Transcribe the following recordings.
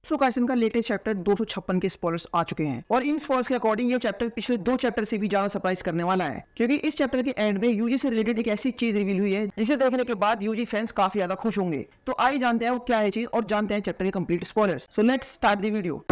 Kaisen का latest chapter 256 के spoilers आ चुके हैं और इन स्पॉयलर्स के अकॉर्डिंग ये चैप्टर पिछले 2 चैप्टर से भी ज्यादा सरप्राइज करने वाला है, क्योंकि इस चैप्टर के एंड में यूजी से रिलेटेड एक ऐसी चीज रिवील हुई है जिसे देखने के बाद यूजी फैंस काफी ज्यादा खुश होंगे। तो आइए जानते हैं वो क्या है चीज और जानते हैं चैप्टर के complete spoilers. So let's start the video.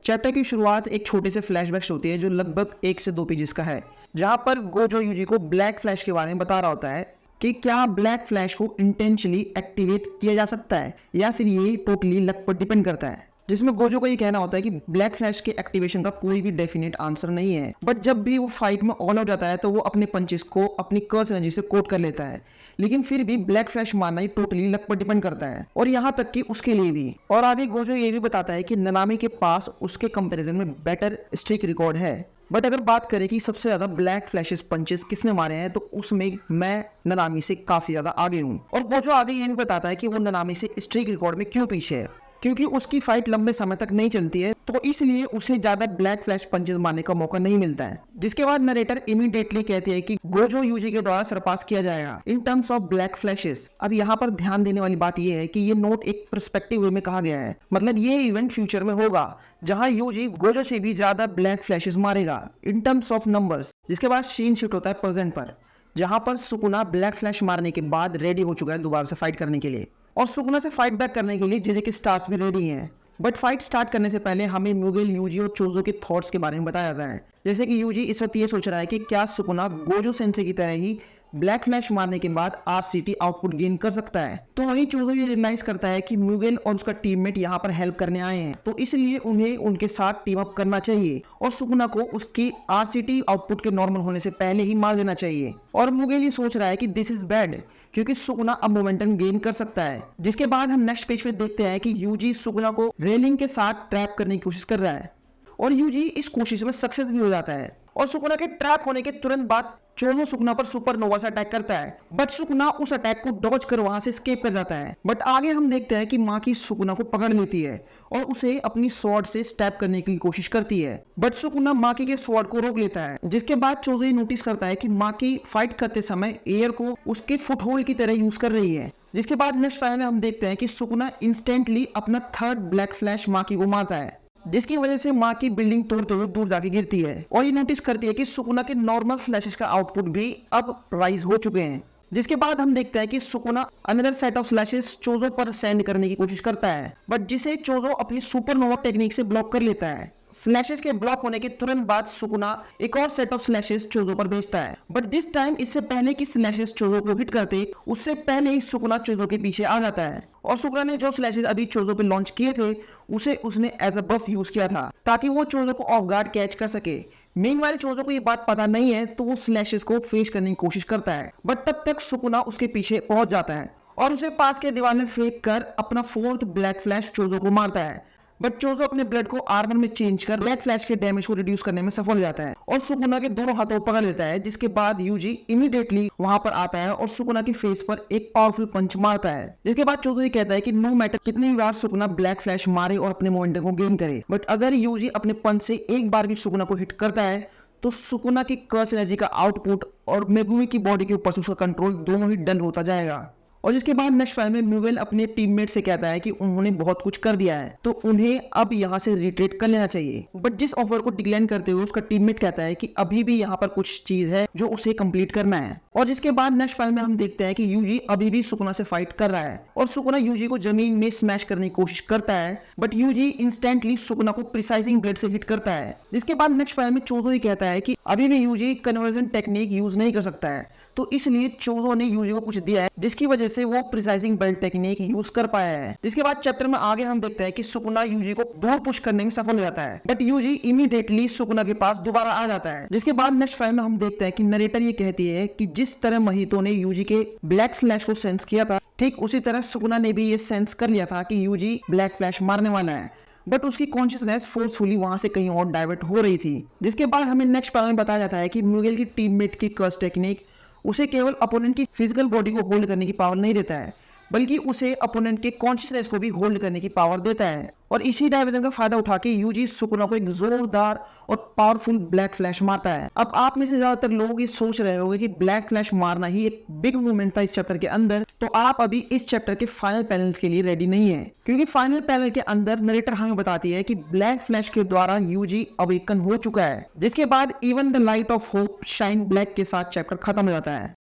Chapter की शुरुआत एक छोटे से फ्लैशबैक से होती है जो लगभग 1 से 2 पेजेस का है, जहां पर गोजो यूजी को ब्लैक फ्लैश के बारे में बता रहा होता है कि क्या ब्लैक फ्लैश को इंटेंशनली एक्टिवेट किया जा सकता है या फिर ये टोटली लक पर डिपेंड करता है। जिसमें गोजो को ये कहना होता है कि ब्लैक फ्लैश के एक्टिवेशन का कोई भी डेफिनेट आंसर नहीं है, बट जब भी वो फाइट में ऑल आउट जाता है तो वो अपने पंचेस को अपनी कर्स एनर्जी से कोट कर लेता है, लेकिन फिर भी ब्लैक फ्लैश मारना ही टोटली लक पर डिपेंड करता है और यहाँ तक कि उसके लिए भी। और आगे गोजो ये भी बताता है कि ननामी के पास उसके कंपैरिजन में बेटर स्ट्रिक रिकॉर्ड है, बट अगर बात करें कि सबसे ज्यादा ब्लैक फ्लैशेस पंचेस किसने मारे हैं तो उसमें मैं ननामी से काफी ज्यादा आगे हूँ। और गोजो आगे ये भी बताता है कि वो ननामी से स्ट्रिक रिकॉर्ड में क्यों पीछे है, क्योंकि उसकी फाइट लंबे समय तक नहीं चलती है, तो इसलिए उसे ज्यादा ब्लैक फ्लैश पंचेस मारने का मौका नहीं मिलता है। जिसके बाद नरेटर इमीडिएटली कहती है कि गोजो यूजी के द्वारा सरपास किया जाएगा in terms of black flashes. अब यहाँ पर ध्यान देने वाली बात यह है कि ये नोट एक पर्सपेक्टिव वे में कहा गया है, मतलब ये इवेंट फ्यूचर में होगा जहां यूजी गोजो से भी ज्यादा ब्लैक फ्लैशेस मारेगा इन टर्म्स ऑफ नंबर्स। जिसके बाद सीन शिफ्ट होता है प्रेजेंट पर, जहां पर सुकुना ब्लैक फ्लैश मारने के बाद रेडी हो चुका है दोबारा से फाइट करने के लिए, और सुकुना से फाइट बैक करने के लिए जेजे के स्टार्स भी रेडी हैं। बट फाइट स्टार्ट करने से पहले हमें म्यूगेल, यूजी और चोजो के थॉट्स के बारे में बताया जाता है। जैसे कि यूजी इस वक्त ये सोच रहा है कि क्या सुकुना गोजो सेंसे की तरह ही ब्लैक फ्लैश मारने के बाद आरसीटी आउटपुट गेन कर सकता है। तो वहीं चोजो ये रियलाइज करता है कि म्यूगेल और उसका टीममेट यहाँ पर हेल्प करने आए हैं, तो इसलिए उन्हें उनके साथ टीम अप करना चाहिए और सुकुना को उसकी आरसीटी आउटपुट के नॉर्मल होने से पहले ही मार देना चाहिए। और म्यूगेल ये सोच रहा है कि दिस इज बैड, क्योंकि सुकुना अब मोमेंटम गेन कर सकता है। जिसके बाद हम नेक्स्ट पेज पे देखते हैं कि यूजी सुकुना को रेलिंग के साथ ट्रैप करने की कोशिश कर रहा है और यूजी इस कोशिश में सक्सेस भी हो जाता है। और सुकुना के ट्रैप होने के तुरंत बाद चोजो सुकुना पर सुपरनोवा से अटैक करता है, बट सुकुना उस अटैक को डॉज कर वहां से एस्केप कर जाता है। बट आगे हम देखते हैं कि माकी सुकुना को पकड़ लेती है और उसे अपनी स्वॉर्ड से स्टैप करने की कोशिश करती है, बट सुकुना माकी के स्वॉर्ड को रोक लेता है। जिसके बाद चोजो ये नोटिस करता है कि माकी फाइट करते समय एयर को उसके फुटहोल की तरह यूज कर रही है। जिसके बाद नेक्स्ट फाइल में हम देखते हैं कि सुकुना इंस्टेंटली अपना थर्ड ब्लैक फ्लैश माकी को मारता है, जिसकी वजह से माँ की बिल्डिंग तोड़ते हुए दूर जाके गिरती है और ये नोटिस करती है कि सुकुना के नॉर्मल फ्लैशेस का आउटपुट भी अब राइज हो चुके हैं। जिसके बाद हम देखते हैं कि Sukuna another set of flashes Choso पर सेंड करने की कोशिश करता है, बट जिसे चोजो अपनी सुपरनोवा टेक्निक से ब्लॉक कर लेता है। स्लैशेस के ब्लॉक होने के तुरंत बाद सुकुना एक और सेट ऑफ स्लैशेस चोजो पर भेजता है, बट दिस टाइम इससे पहले कि स्लैशेस चोजो को हिट करते उससे पहले ही सुकुना चोजो के पीछे आ जाता है और सुकुना ने जो स्लैशेस अभी चोजो पे लॉन्च किए थे उसे उसने एज अ बफ यूज किया था ताकि वो चोजो को ऑफ गार्ड कैच कर सके। मीनवाइल चोजो को ये बात पता नहीं है तो वो स्लैशेस को फेस करने की कोशिश करता है, बट तब तक सुकुना उसके पीछे पहुंच जाता है और उसे पास के दीवार में फेंक कर अपना फोर्थ ब्लैक फ्लैश चोजो को मारता है। बट चोजो अपने ब्लड को आर्मर में चेंज कर ब्लैक फ्लैश के डैमेज को रिड्यूस करने में सफल हो जाता है और सुकुना के दोनों हाथों पकड़ लेता है। जिसके बाद यूजी इमीडिएटली वहां पर आता है और सुकुना की फेस पर एक पावरफुल पंच मारता है। जिसके बाद चोजो ये कहता है कि नो मैटर कितनी बार सुकुना ब्लैक फ्लैश मारे और अपने मोमेंटम को गेन करे, बट अगर यूजी अपने पंच से एक बार भी सुकुना को हिट करता है तो सुकुना की कर्स एनर्जी का आउटपुट और मेगुमी की बॉडी के ऊपर से उसका कंट्रोल दोनों ही डल होता जाएगा। और जिसके बाद नेक्स्ट फाइल में म्यूगेल अपने टीममेट से कहता है कि उन्होंने बहुत कुछ कर दिया है तो उन्हें अब यहाँ से रिट्रीट कर लेना चाहिए, बट जिस ऑफर को डिक्लाइन करते हुए उसका टीममेट कहता है कि अभी भी यहाँ पर कुछ चीज है जो उसे कंप्लीट करना है। और जिसके बाद नेक्स्ट फाइल में हम देखते हैं कि यूजी अभी भी सुकुना से फाइट कर रहा है और सुकुना यूजी को जमीन में स्मैश करने की कोशिश करता है, बट यूजी इंस्टेंटली सुकुना को प्रिसाइजिंग ब्लेड से हिट करता है। जिसके बाद नेक्स्ट फाइल में चोजो ही कहता है कि अभी भी यूजी कन्वर्जन टेक्निक यूज नहीं कर सकता है, तो इसलिए चोजो ने यूजी को कुछ दिया है जिसकी वजह से वो प्रिसाइजिंग बेल्ट टेक्निक यूज कर पाया है। जिसके बाद चैप्टर में आगे हम देखते हैं कि सुकुना यूजी को दूर पुश करने में सफल हो जाता है, बट यूजी इमीडिएटली सुकुना के पास दोबारा आ जाता है। जिसके बाद नेक्स्ट फाइल में हम देखते हैं कि नरेटर ये कहती है कि जिस तरह महितो ने यूजी के ब्लैक फ्लैश को सेंस किया था, ठीक उसी तरह सुकुना ने भी ये सेंस कर लिया था कि यूजी ब्लैक फ्लैश मारने वाला है, बट उसकी कॉन्शियसनेस फोर्सफुली वहां से कहीं और डाइवर्ट हो रही थी। जिसके बाद हमें नेक्स्ट पार्ट में बताया जाता है कि म्यूगेल की टीममेट की कर्स टेक्निक उसे केवल अपोनेंट की फिजिकल बॉडी को होल्ड करने की पावर नहीं देता है, बल्कि उसे अपोनेंट के कॉन्शियसनेस को भी होल्ड करने की पावर देता है। और इसी डायवर्जन का फायदा उठा के यूजी सुकुना को एक जोरदार और पावरफुल ब्लैक फ्लैश मारता है। अब आप में से ज्यादातर लोग ये सोच रहे होंगे कि ब्लैक फ्लैश मारना ही एक बिग मूवमेंट था इस चैप्टर के अंदर, तो आप अभी इस चैप्टर के फाइनल पैनल्स के लिए रेडी नहीं है, क्योंकि फाइनल पैनल के अंदर नरेटर हमें बताती है कि ब्लैक फ्लैश के द्वारा यूजी अवेकन हो चुका है, जिसके बाद even the light of hope shine black के साथ चैप्टर खत्म हो जाता है।